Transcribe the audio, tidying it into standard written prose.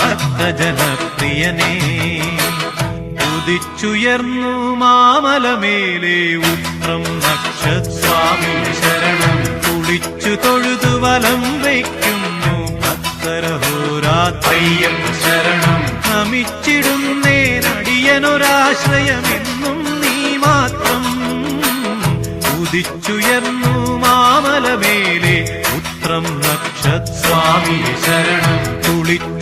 ഭക്തജനപ്രിയനേ. ഉദിച്ചുയർന്നു മാമലമേലെ ഉത്രം നക്ഷസ്വാമി ശരണം. കുളിച്ചു തൊഴുതു വലം വയ്ക്കുന്നു ഭക്തരഹോരാത്രയ്യം ശരണം. നമിച്ചിടുന്നേനടിയനൊരാശ്രയമെന്നും നീ മാത്രം. ഉദിച്ചുയർന്നു മാമലമേലെ ഉത്രം നക്ഷസ്വാമി ശരണം. കുളിച്ചു